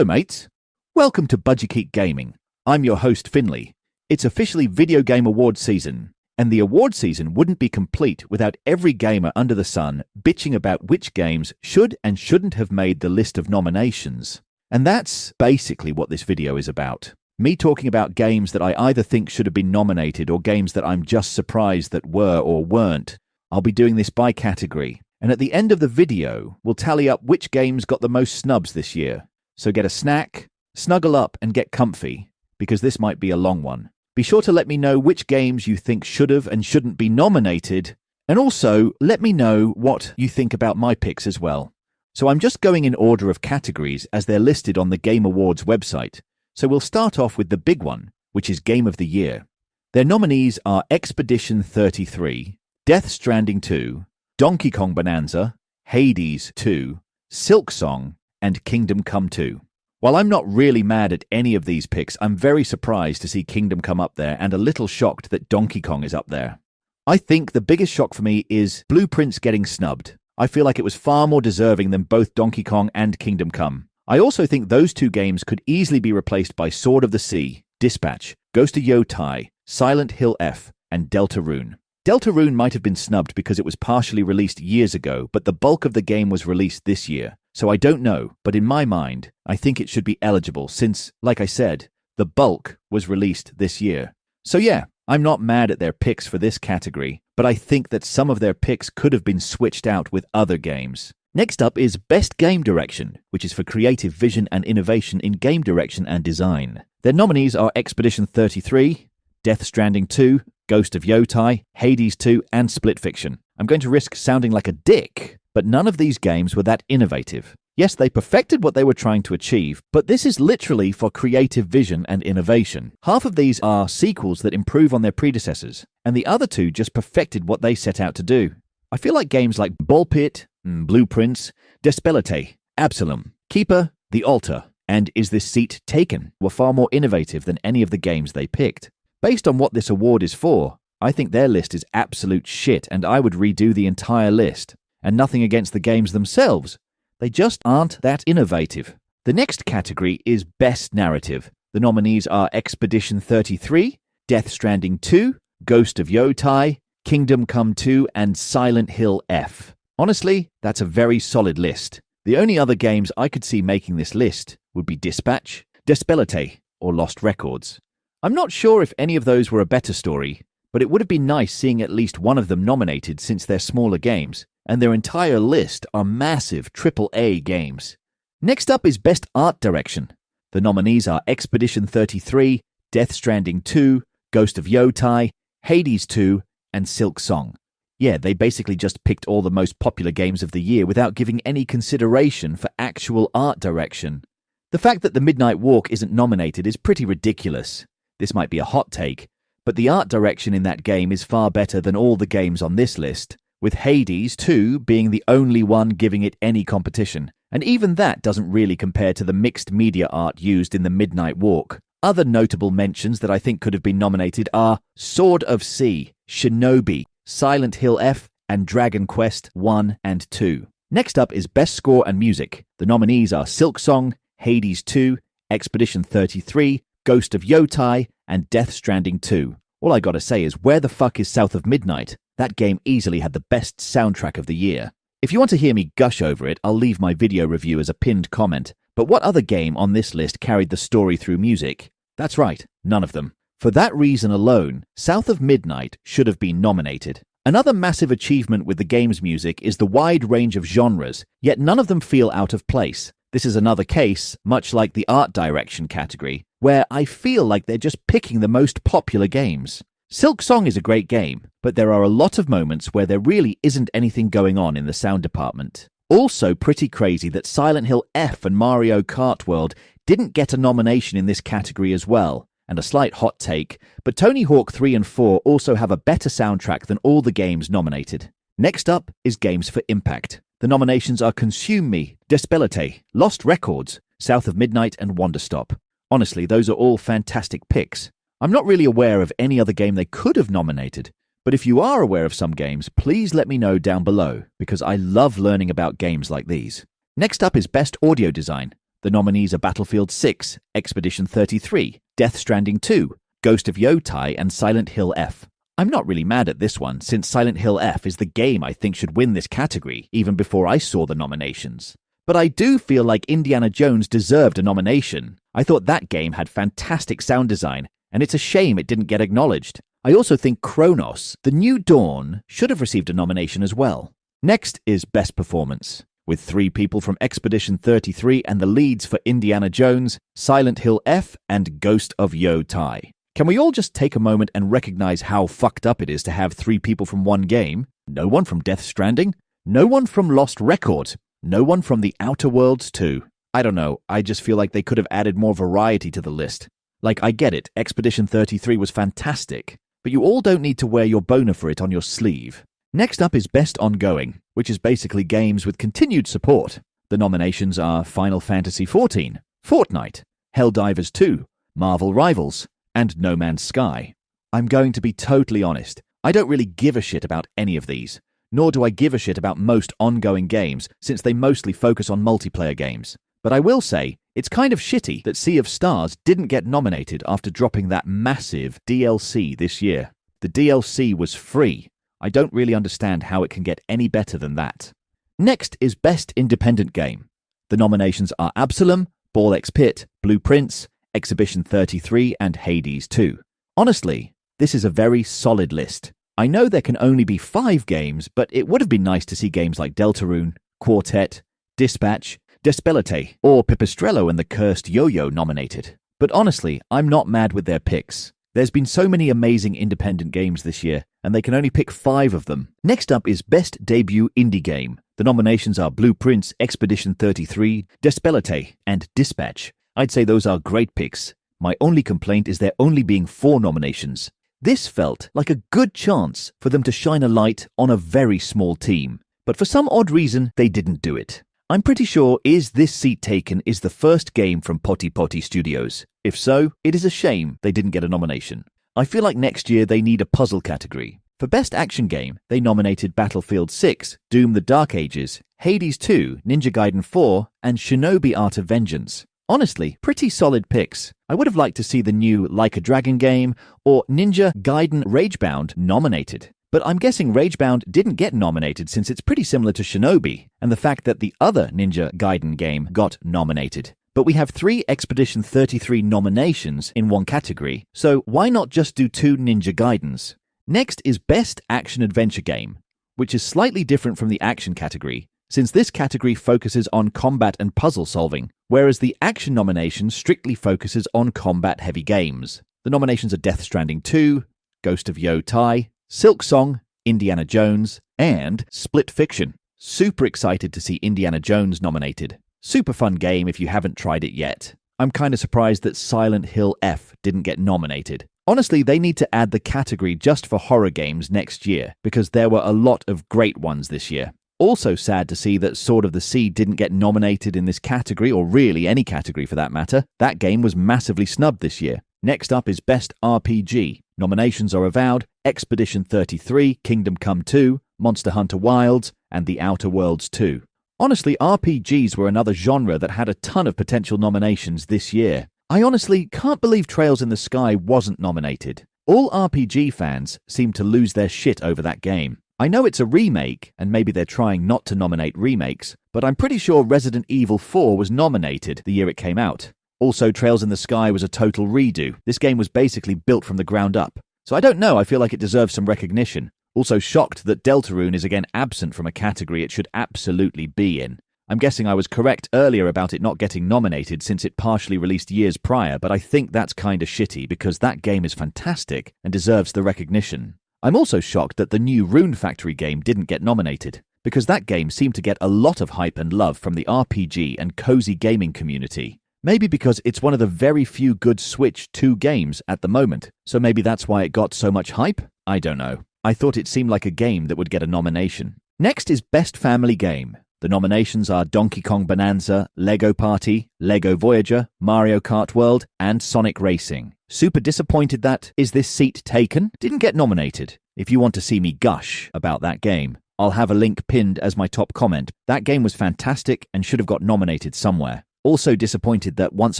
Hello mates, welcome to Budgie Gaming. I'm your host Finley. It's officially Video Game Awards season, and the award season wouldn't be complete without every gamer under the sun bitching about which games should and shouldn't have made the list of nominations. And that's basically what this video is about. Me talking about games that I either think should have been nominated or games that I'm just surprised that were or weren't. I'll be doing this by category, and at the end of the video, we'll tally up which games got the most snubs this year. So get a snack, snuggle up and get comfy, because this might be a long one. Be sure to let me know which games you think should have and shouldn't be nominated, and also let me know what you think about my picks as well. So I'm just going in order of categories as they're listed on the Game Awards website. So we'll start off with the big one, which is Game of the Year. Their nominees are Expedition 33, Death Stranding 2, Donkey Kong Bonanza, Hades 2, Silksong, and Kingdom Come 2. While I'm not really mad at any of these picks, I'm very surprised to see Kingdom Come up there and a little shocked that Donkey Kong is up there. I think the biggest shock for me is Blueprints getting snubbed. I feel like it was far more deserving than both Donkey Kong and Kingdom Come. I also think those two games could easily be replaced by Sword of the Sea, Dispatch, Ghost of Yotai, Silent Hill F, and Deltarune. Deltarune might have been snubbed because it was partially released years ago, but the bulk of the game was released this year. So I don't know, but in my mind, I think it should be eligible since, like I said, the bulk was released this year. So yeah, I'm not mad at their picks for this category, but I think that some of their picks could have been switched out with other games. Next up is Best Game Direction, which is for creative vision and innovation in game direction and design. Their nominees are Expedition 33, Death Stranding 2, Ghost of Yotai, Hades 2, and Split Fiction. I'm going to risk sounding like a dick, but none of these games were that innovative. Yes, they perfected what they were trying to achieve, but this is literally for creative vision and innovation. Half of these are sequels that improve on their predecessors, and the other two just perfected what they set out to do. I feel like games like Ball Pit, Blueprints, Despelete, Absalom, Keeper, The Altar, and Is This Seat Taken were far more innovative than any of the games they picked. Based on what this award is for, I think their list is absolute shit, and I would redo the entire list. And nothing against the games themselves. They just aren't that innovative. The next category is Best Narrative. The nominees are Expedition 33, Death Stranding 2, Ghost of Yotai, Kingdom Come 2, and Silent Hill F. Honestly, that's a very solid list. The only other games I could see making this list would be Dispatch, Despelete, or Lost Records. I'm not sure if any of those were a better story, but it would have been nice seeing at least one of them nominated since they're smaller games, and their entire list are massive AAA games. Next up is Best Art Direction. The nominees are Expedition 33, Death Stranding 2, Ghost of Yotai, Hades 2, and Silksong. Yeah, they basically just picked all the most popular games of the year without giving any consideration for actual art direction. The fact that The Midnight Walk isn't nominated is pretty ridiculous. This might be a hot take, but the art direction in that game is far better than all the games on this list, with Hades 2 being the only one giving it any competition. And even that doesn't really compare to the mixed media art used in The Midnight Walk. Other notable mentions that I think could have been nominated are Sword of Sea, Shinobi, Silent Hill F, and Dragon Quest 1 and 2. Next up is Best Score and Music. The nominees are Silksong, Hades 2, Expedition 33, Ghost of Yotai, and Death Stranding 2. All I gotta say is, where the fuck is South of Midnight? That game easily had the best soundtrack of the year. If you want to hear me gush over it, I'll leave my video review as a pinned comment. But what other game on this list carried the story through music? That's right, none of them. For that reason alone, South of Midnight should have been nominated. Another massive achievement with the game's music is the wide range of genres, yet none of them feel out of place. This is another case, much like the art direction category, where I feel like they're just picking the most popular games. Silksong is a great game, but there are a lot of moments where there really isn't anything going on in the sound department. Also pretty crazy that Silent Hill F and Mario Kart World didn't get a nomination in this category as well. And a slight hot take, but Tony Hawk 3 and 4 also have a better soundtrack than all the games nominated. Next up is Games for Impact. The nominations are Consume Me, Despelete, Lost Records, South of Midnight, and Wonderstop. Honestly, those are all fantastic picks. I'm not really aware of any other game they could have nominated, but if you are aware of some games, please let me know down below, because I love learning about games like these. Next up is Best Audio Design. The nominees are Battlefield 6, Expedition 33, Death Stranding 2, Ghost of Yotai, and Silent Hill F. I'm not really mad at this one, since Silent Hill F is the game I think should win this category, even before I saw the nominations. But I do feel like Indiana Jones deserved a nomination. I thought that game had fantastic sound design, and it's a shame it didn't get acknowledged. I also think Chronos, The New Dawn, should have received a nomination as well. Next is Best Performance, with 3 people from Expedition 33 and the leads for Indiana Jones, Silent Hill F, and Ghost of Yotai. Can we all just take a moment and recognize how fucked up it is to have 3 people from one game? No one from Death Stranding? No one from Lost Record? No one from The Outer Worlds 2? I don't know, I just feel like they could have added more variety to the list. Like, I get it, Expedition 33 was fantastic, but you all don't need to wear your boner for it on your sleeve. Next up is Best Ongoing, which is basically games with continued support. The nominations are Final Fantasy XIV, Fortnite, Helldivers 2, Marvel Rivals, and No Man's Sky. I'm going to be totally honest, I don't really give a shit about any of these, nor do I give a shit about most ongoing games, since they mostly focus on multiplayer games. But I will say, it's kind of shitty that Sea of Stars didn't get nominated after dropping that massive DLC this year. The DLC was free. I don't really understand how it can get any better than that. Next is Best Independent Game. The nominations are Absalom, Ball X Pit, Blue Prince, Exhibition 33, and Hades 2. Honestly, this is a very solid list. I know there can only be 5 games, but it would have been nice to see games like Deltarune, Quartet, Dispatch, Despelete, or Pipistrello and the Cursed Yo-Yo nominated. But honestly, I'm not mad with their picks. There's been so many amazing independent games this year, and they can only pick 5 of them. Next up is Best Debut Indie Game. The nominations are Blue Prince, Expedition 33, Despelete, and Dispatch. I'd say those are great picks. My only complaint is there only being 4 nominations. This felt like a good chance for them to shine a light on a very small team, but for some odd reason, they didn't do it. I'm pretty sure Is This Seat Taken is the first game from Potty Potty Studios. If so, it is a shame they didn't get a nomination. I feel like next year they need a puzzle category. For Best Action Game, they nominated Battlefield 6, Doom the Dark Ages, Hades 2, Ninja Gaiden 4, and Shinobi Art of Vengeance. Honestly, pretty solid picks. I would have liked to see the new Like a Dragon game or Ninja Gaiden Ragebound nominated. But I'm guessing Ragebound didn't get nominated since it's pretty similar to Shinobi, and the fact that the other Ninja Gaiden game got nominated. But we have 3 Expedition 33 nominations in one category, so why not just do 2 Ninja Gaidens? Next is Best Action Adventure Game, which is slightly different from the action category, since this category focuses on combat and puzzle solving, whereas the action nomination strictly focuses on combat-heavy games. The nominations are Death Stranding 2, Ghost of Yotai, Silk Song, Indiana Jones, and Split Fiction. Super excited to see Indiana Jones nominated. Super fun game if you haven't tried it yet. I'm kind of surprised that Silent Hill F didn't get nominated. Honestly, they need to add the category just for horror games next year, because there were a lot of great ones this year. Also sad to see that Sword of the Sea didn't get nominated in this category, or really any category for that matter. That game was massively snubbed this year. Next up is Best RPG. Nominations are Avowed, Expedition 33, Kingdom Come 2, Monster Hunter Wilds, and The Outer Worlds 2. Honestly, RPGs were another genre that had a ton of potential nominations this year. I honestly can't believe Trails in the Sky wasn't nominated. All RPG fans seem to lose their shit over that game. I know it's a remake, and maybe they're trying not to nominate remakes, but I'm pretty sure Resident Evil 4 was nominated the year it came out. Also, Trails in the Sky was a total redo. This game was basically built from the ground up. So I don't know, I feel like it deserves some recognition. Also shocked that Deltarune is again absent from a category it should absolutely be in. I'm guessing I was correct earlier about it not getting nominated since it partially released years prior, but I think that's kinda shitty because that game is fantastic and deserves the recognition. I'm also shocked that the new Rune Factory game didn't get nominated, because that game seemed to get a lot of hype and love from the RPG and cozy gaming community. Maybe because it's one of the very few good Switch 2 games at the moment, so maybe that's why it got so much hype? I don't know. I thought it seemed like a game that would get a nomination. Next is Best Family Game. The nominations are Donkey Kong Bonanza, Lego Party, Lego Voyager, Mario Kart World, and Sonic Racing. Super disappointed that Is This Seat Taken didn't get nominated. If you want to see me gush about that game, I'll have a link pinned as my top comment. That game was fantastic and should have got nominated somewhere. Also disappointed that Once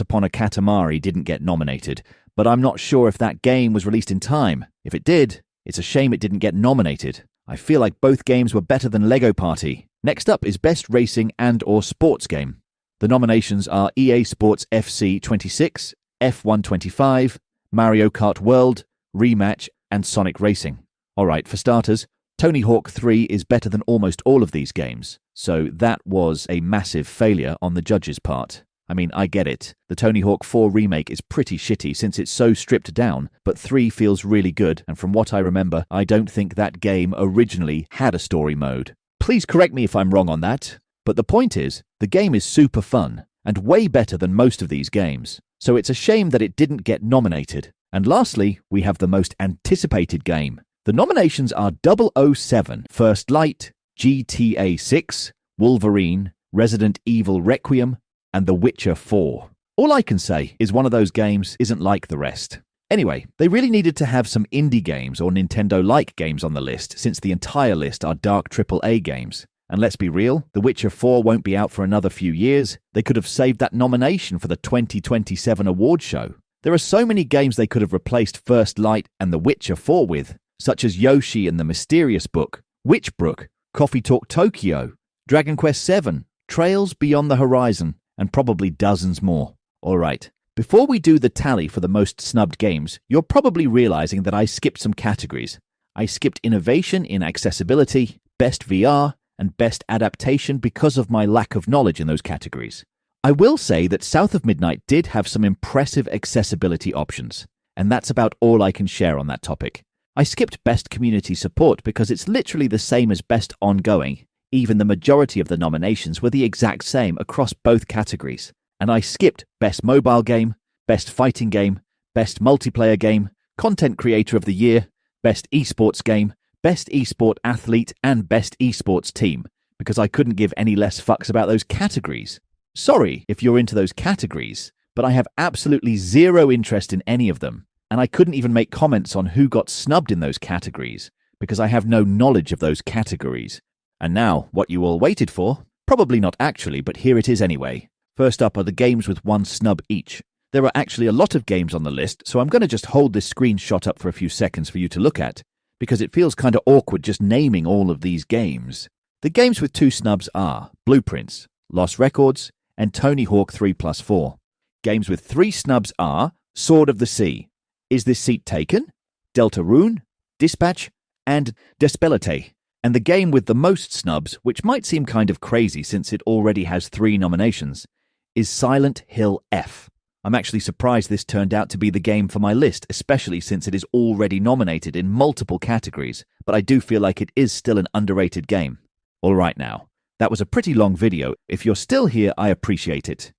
Upon a Katamari didn't get nominated, but I'm not sure if that game was released in time. If it did, it's a shame it didn't get nominated. I feel like both games were better than Lego Party. Next up is Best Racing and/or Sports Game. The nominations are EA Sports FC 26, F1 25, Mario Kart World, Rematch, and Sonic Racing. Alright, for starters, Tony Hawk 3 is better than almost all of these games, so that was a massive failure on the judges' part. I mean, I get it. The Tony Hawk 4 remake is pretty shitty since it's so stripped down, but 3 feels really good, and from what I remember, I don't think that game originally had a story mode. Please correct me if I'm wrong on that, but the point is, the game is super fun, and way better than most of these games, so it's a shame that it didn't get nominated. And lastly, we have the most anticipated game. The nominations are 007, First Light, GTA 6, Wolverine, Resident Evil Requiem, and The Witcher 4. All I can say is one of those games isn't like the rest. Anyway, they really needed to have some indie games or Nintendo-like games on the list, since the entire list are dark AAA games. And let's be real, The Witcher 4 won't be out for another few years. They could have saved that nomination for the 2027 award show. There are so many games they could have replaced First Light and The Witcher 4 with, such as Yoshi and the Mysterious Book, Witchbrook, Coffee Talk Tokyo, Dragon Quest VII, Trails Beyond the Horizon, and probably dozens more. Alright, before we do the tally for the most snubbed games, you're probably realizing that I skipped some categories. I skipped Innovation in Accessibility, Best VR, and Best Adaptation because of my lack of knowledge in those categories. I will say that South of Midnight did have some impressive accessibility options, and that's about all I can share on that topic. I skipped Best Community Support because it's literally the same as Best Ongoing. Even the majority of the nominations were the exact same across both categories. And I skipped Best Mobile Game, Best Fighting Game, Best Multiplayer Game, Content Creator of the Year, Best Esports Game, Best Esport Athlete, and Best Esports Team, because I couldn't give any less fucks about those categories. Sorry if you're into those categories, but I have absolutely zero interest in any of them. And I couldn't even make comments on who got snubbed in those categories, because I have no knowledge of those categories. And now, what you all waited for? Probably not actually, but here it is anyway. First up are the games with one snub each. There are actually a lot of games on the list, so I'm going to just hold this screenshot up for a few seconds for you to look at, because it feels kind of awkward just naming all of these games. The games with 2 snubs are Blueprints, Lost Records, and Tony Hawk 3+4. Games with 3 snubs are Sword of the Sea, Is This Seat Taken?, Deltarune, Dispatch, and Despelate. And the game with the most snubs, which might seem kind of crazy since it already has 3 nominations, is Silent Hill F. I'm actually surprised this turned out to be the game for my list, especially since it is already nominated in multiple categories, but I do feel like it is still an underrated game. Alright now, that was a pretty long video. If you're still here, I appreciate it.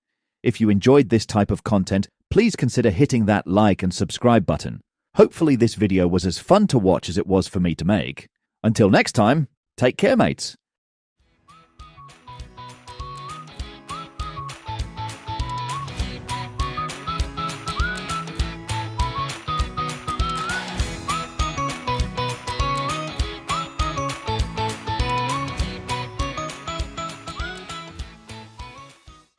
If you enjoyed this type of content, please consider hitting that like and subscribe button. Hopefully this video was as fun to watch as it was for me to make. Until next time, take care, mates.